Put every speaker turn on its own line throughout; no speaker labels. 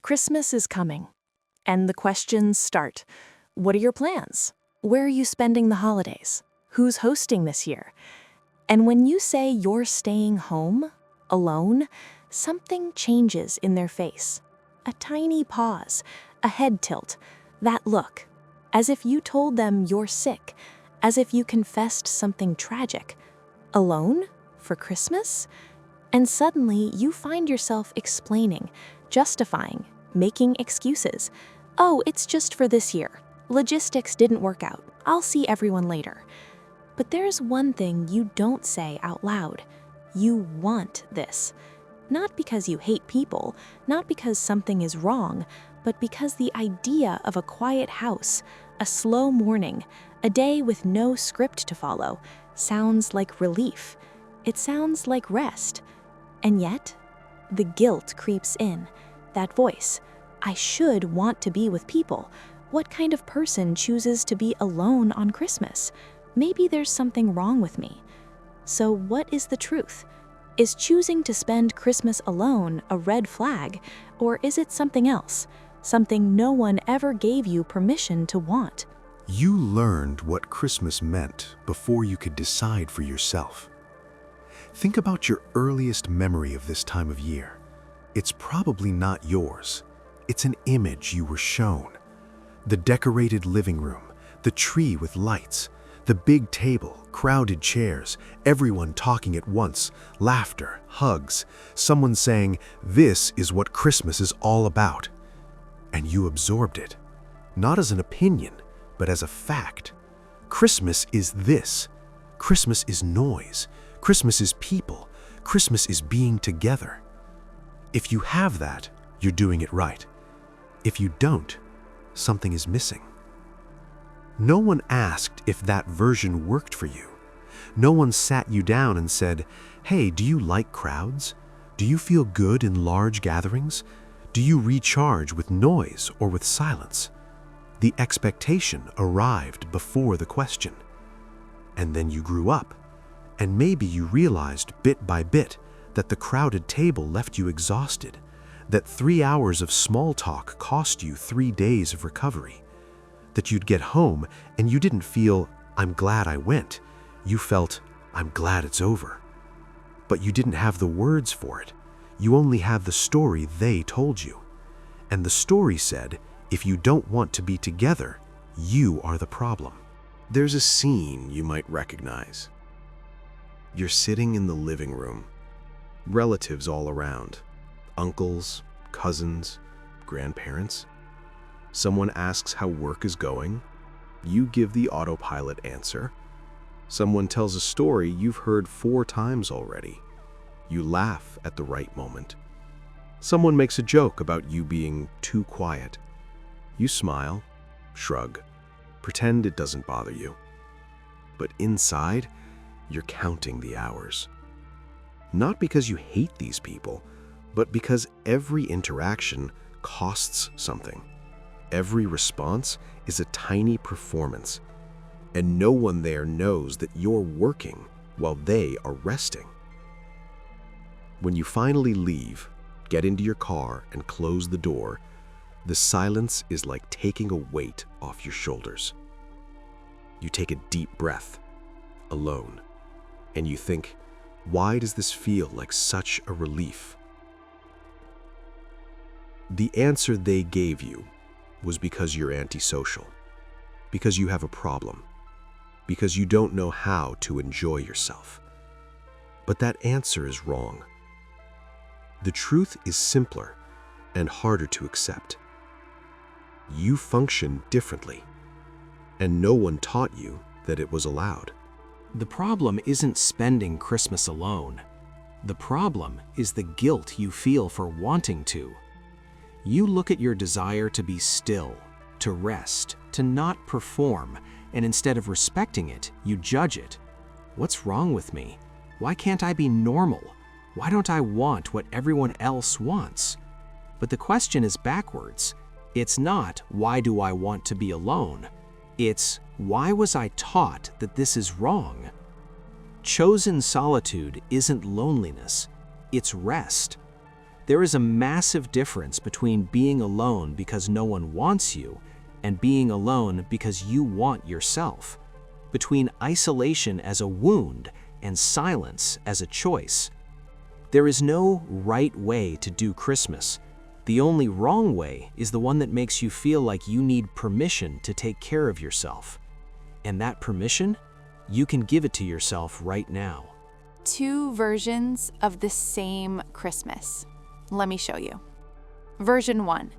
Christmas is coming, and the questions start. What are your plans? Where are you spending the holidays? Who's hosting this year? And when you say you're staying home, alone, something changes in their face. A tiny pause, a head tilt, that look, as if you told them you're sick, as if you confessed something tragic. Alone? For Christmas? And suddenly you find yourself explaining, justifying, making excuses. Oh, it's just for this year. Logistics didn't work out. I'll see everyone later. But there's one thing you don't say out loud. You want this. Not because you hate people, not because something is wrong, but because the idea of a quiet house, a slow morning, a day with no script to follow, sounds like relief. It sounds like rest. And yet, the guilt creeps in. That voice. I should want to be with people. What kind of person chooses to be alone on Christmas? Maybe there's something wrong with me. So what is the truth? Is choosing to spend Christmas alone a red flag, or is it something else? Something no one ever gave you permission to want?
You learned what Christmas meant before you could decide for yourself. Think about your earliest memory of this time of year. It's probably not yours. It's an image you were shown. The decorated living room, the tree with lights, the big table, crowded chairs, everyone talking at once, laughter, hugs, someone saying, "This is what Christmas is all about." And you absorbed it, not as an opinion, but as a fact. Christmas is this. Christmas is noise. Christmas is people. Christmas is being together. If you have that, you're doing it right. If you don't, something is missing. No one asked if that version worked for you. No one sat you down and said, "Hey, do you like crowds? Do you feel good in large gatherings? Do you recharge with noise or with silence?" The expectation arrived before the question. And then you grew up, and maybe you realized bit by bit that the crowded table left you exhausted, that 3 hours of small talk cost you 3 days of recovery, that you'd get home and you didn't feel, "I'm glad I went." You felt, "I'm glad it's over." But you didn't have the words for it. You only had the story they told you. And the story said, if you don't want to be together, you are the problem. There's a scene you might recognize. You're sitting in the living room, relatives all around, uncles, cousins, grandparents. Someone asks how work is going. You give the autopilot answer. Someone tells a story you've heard 4 times already. You laugh at the right moment. Someone makes a joke about you being too quiet. You smile, shrug, pretend it doesn't bother you. But inside, you're counting the hours. Not because you hate these people, but because every interaction costs something. Every response is a tiny performance, and no one there knows that you're working while they are resting. When you finally leave, get into your car and close the door, the silence is like taking a weight off your shoulders. You take a deep breath, alone, and you think, why does this feel like such a relief? The answer they gave you was because you're antisocial, because you have a problem, because you don't know how to enjoy yourself. But that answer is wrong. The truth is simpler and harder to accept. You function differently, and no one taught you that it was allowed.
The problem isn't spending Christmas alone. The problem is the guilt you feel for wanting to. You look at your desire to be still, to rest, to not perform, and instead of respecting it, you judge it. What's wrong with me? Why can't I be normal? Why don't I want what everyone else wants? But the question is backwards. It's not, why do I want to be alone? It's, why was I taught that this is wrong? Chosen solitude isn't loneliness, it's rest. There is a massive difference between being alone because no one wants you and being alone because you want yourself, between isolation as a wound and silence as a choice. There is no right way to do Christmas. The only wrong way is the one that makes you feel like you need permission to take care of yourself. And that permission, you can give it to yourself right now.
Two versions of the same Christmas. Let me show you. Version 1.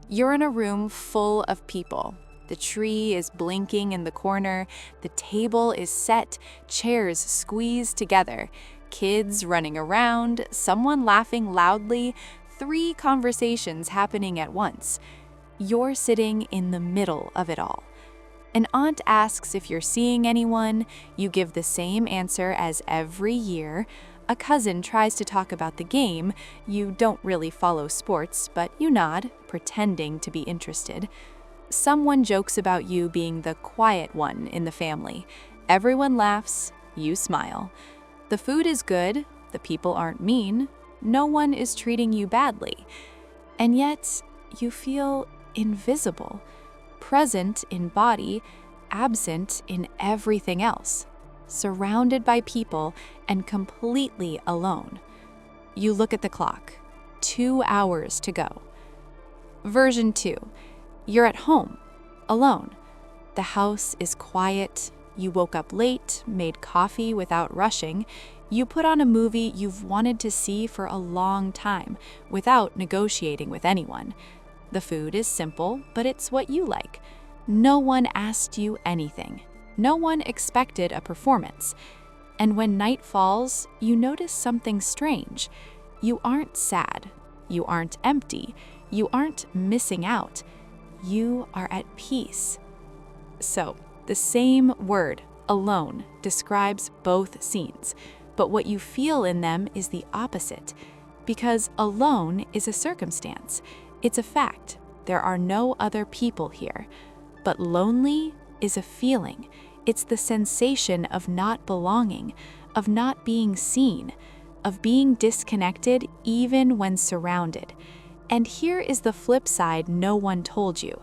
You're in a room full of people. The tree is blinking in the corner, the table is set, chairs squeezed together, kids running around, someone laughing loudly, 3 conversations happening at once. You're sitting in the middle of it all. An aunt asks if you're seeing anyone, you give the same answer as every year. A cousin tries to talk about the game, you don't really follow sports, but you nod, pretending to be interested. Someone jokes about you being the quiet one in the family. Everyone laughs, you smile. The food is good, the people aren't mean, no one is treating you badly. And yet, you feel invisible, present in body, absent in everything else, surrounded by people and completely alone. You look at the clock, 2 hours to go. Version 2. You're at home, alone. The house is quiet. You woke up late, made coffee without rushing. You put on a movie you've wanted to see for a long time without negotiating with anyone. The food is simple, but it's what you like. No one asked you anything. No one expected a performance. And when night falls, you notice something strange. You aren't sad. You aren't empty. You aren't missing out. You are at peace. So, the same word, alone, describes both scenes, but what you feel in them is the opposite, because alone is a circumstance. It's a fact. There are no other people here. But lonely is a feeling. It's the sensation of not belonging, of not being seen, of being disconnected even when surrounded. And here is the flip side no one told you.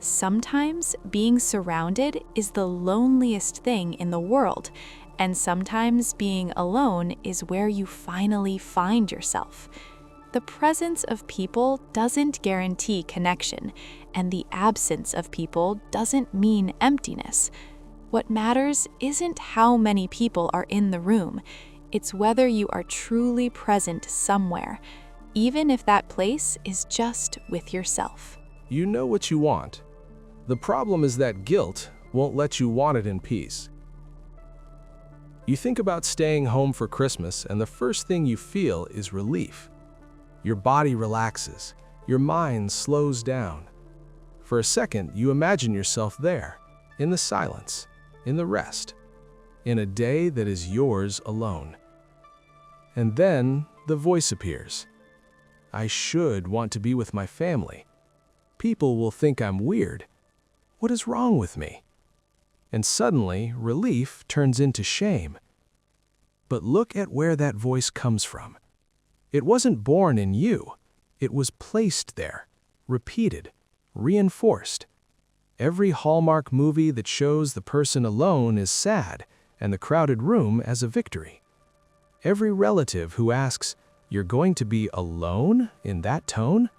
Sometimes being surrounded is the loneliest thing in the world, and sometimes being alone is where you finally find yourself. The presence of people doesn't guarantee connection, and the absence of people doesn't mean emptiness. What matters isn't how many people are in the room, it's whether you are truly present somewhere, even if that place is just with yourself.
You know what you want. The problem is that guilt won't let you want it in peace. You think about staying home for Christmas, and the first thing you feel is relief. Your body relaxes, your mind slows down. For a second, you imagine yourself there, in the silence, in the rest, in a day that is yours alone. And then the voice appears. I should want to be with my family. People will think I'm weird. What is wrong with me? And suddenly, relief turns into shame. But look at where that voice comes from. It wasn't born in you. It was placed there, repeated, reinforced. Every Hallmark movie that shows the person alone is sad and the crowded room as a victory. Every relative who asks, "You're going to be alone?" in that tone?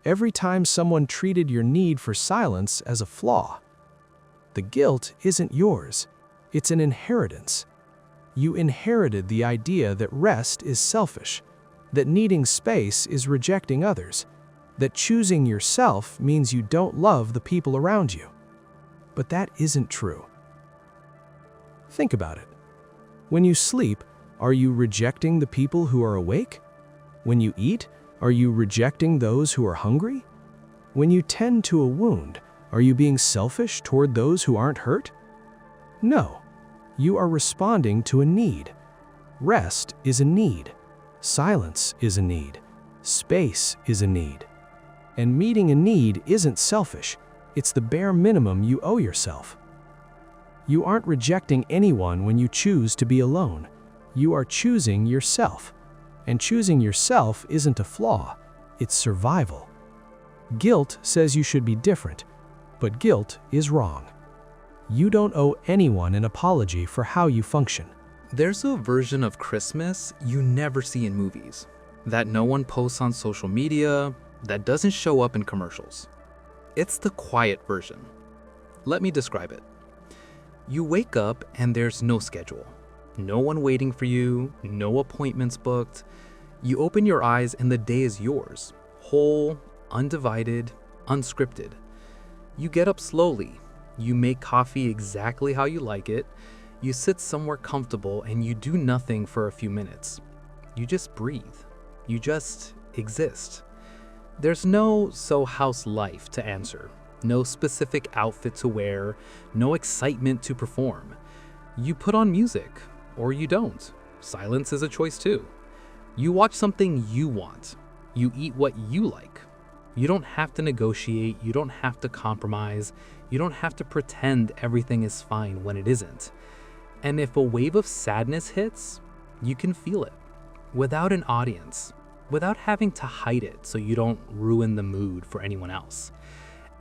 Every time someone treated your need for silence as a flaw. The guilt isn't yours. It's an inheritance. You inherited the idea that rest is selfish, that needing space is rejecting others, that choosing yourself means you don't love the people around you. But that isn't true. Think about it. When you sleep, are you rejecting the people who are awake? When you eat, are you rejecting those who are hungry? When you tend to a wound, are you being selfish toward those who aren't hurt? No. You are responding to a need. Rest is a need. Silence is a need. Space is a need. And meeting a need isn't selfish. It's the bare minimum you owe yourself. You aren't rejecting anyone when you choose to be alone. You are choosing yourself. And choosing yourself isn't a flaw, it's survival. Guilt says you should be different, but guilt is wrong. You don't owe anyone an apology for how you function.
There's a version of Christmas you never see in movies, that no one posts on social media, that doesn't show up in commercials. It's the quiet version. Let me describe it. You wake up and there's no schedule. No one waiting for you, no appointments booked. You open your eyes and the day is yours, whole, undivided, unscripted. You get up slowly. You make coffee exactly how you like it. You sit somewhere comfortable and you do nothing for a few minutes. You just breathe. You just exist. There's no how's life to answer. No specific outfit to wear. No excitement to perform. You put on music, or you don't. Silence is a choice too. You watch something you want. You eat what you like. You don't have to negotiate. You don't have to compromise. You don't have to pretend everything is fine when it isn't. And if a wave of sadness hits, you can feel it without an audience, without having to hide it so you don't ruin the mood for anyone else.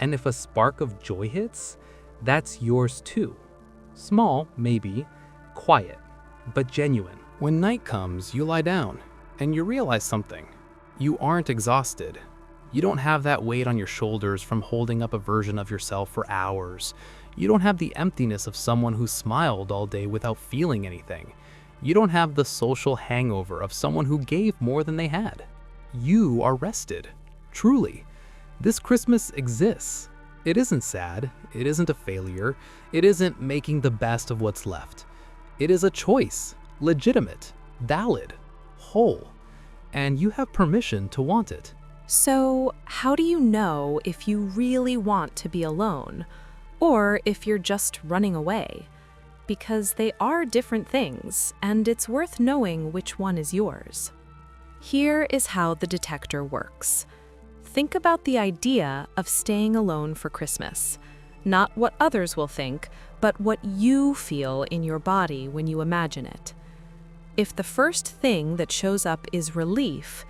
And if a spark of joy hits, that's yours too. Small, maybe, quiet, but genuine.
When night comes, you lie down and you realize something. You aren't exhausted. You don't have that weight on your shoulders from holding up a version of yourself for hours. You don't have the emptiness of someone who smiled all day without feeling anything. You don't have the social hangover of someone who gave more than they had. You are rested. Truly. This Christmas exists. It isn't sad. It isn't a failure. It isn't making the best of what's left. It is a choice, legitimate, valid, whole, and you have permission to want it.
So, how do you know if you really want to be alone, or if you're just running away? Because they are different things, and it's worth knowing which one is yours. Here is how the detector works. Think about the idea of staying alone for Christmas. Not what others will think, but what you feel in your body when you imagine it. If the first thing that shows up is relief,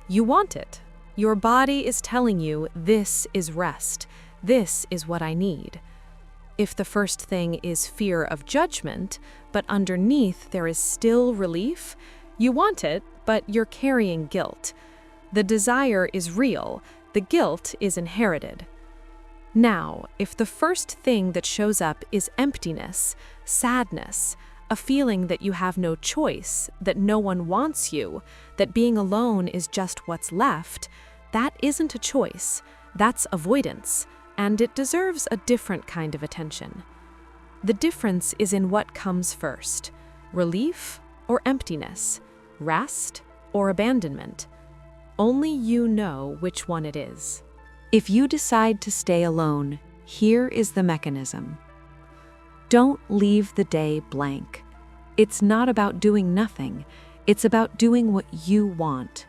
you want it. Your body is telling you, this is rest. This is what I need. If the first thing is fear of judgment, but underneath there is still relief, you want it, but you're carrying guilt. The desire is real, the guilt is inherited. Now, if the first thing that shows up is emptiness, sadness, a feeling that you have no choice, that no one wants you, that being alone is just what's left, that isn't a choice, that's avoidance, and it deserves a different kind of attention. The difference is in what comes first, relief or emptiness, rest or abandonment. Only you know which one it is. If you decide to stay alone, here is the mechanism. Don't leave the day blank. It's not about doing nothing, it's about doing what you want.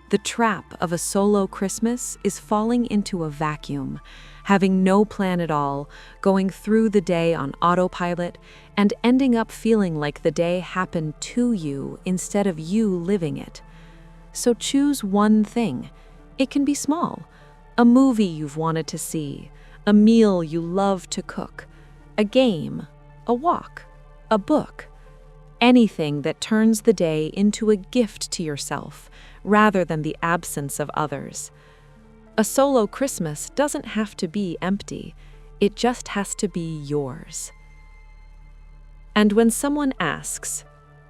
The trap of a solo Christmas is falling into a vacuum, having no plan at all, going through the day on autopilot, and ending up feeling like the day happened to you instead of you living it. So choose one thing. It can be small. A movie you've wanted to see, a meal you love to cook, a game, a walk, a book. Anything that turns the day into a gift to yourself, rather than the absence of others. A solo Christmas doesn't have to be empty, it just has to be yours. And when someone asks,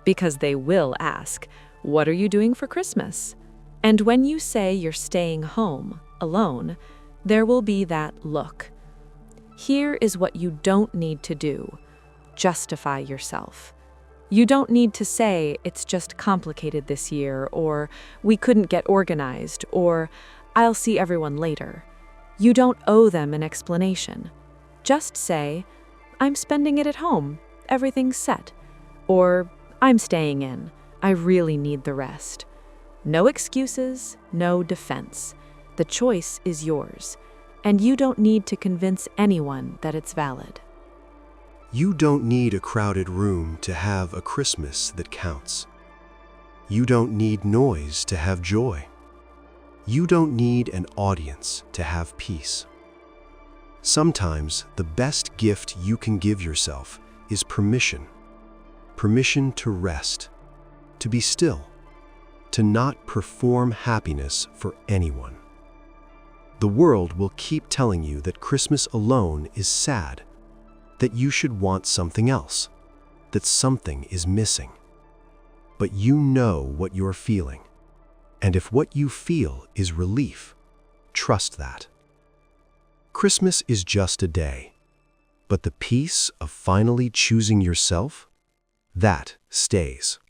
because they will ask, what are you doing for Christmas? And when you say you're staying home, alone, there will be that look. Here is what you don't need to do. Justify yourself. You don't need to say, it's just complicated this year, or we couldn't get organized, or I'll see everyone later. You don't owe them an explanation. Just say, I'm spending it at home, everything's set. Or, I'm staying in, I really need the rest. No excuses, no defense. The choice is yours, and you don't need to convince anyone that it's valid.
You don't need a crowded room to have a Christmas that counts. You don't need noise to have joy. You don't need an audience to have peace. Sometimes the best gift you can give yourself is permission. Permission to rest, to be still, to not perform happiness for anyone. The world will keep telling you that Christmas alone is sad, that you should want something else, that something is missing. But you know what you're feeling, and if what you feel is relief, trust that. Christmas is just a day, but the peace of finally choosing yourself, that stays.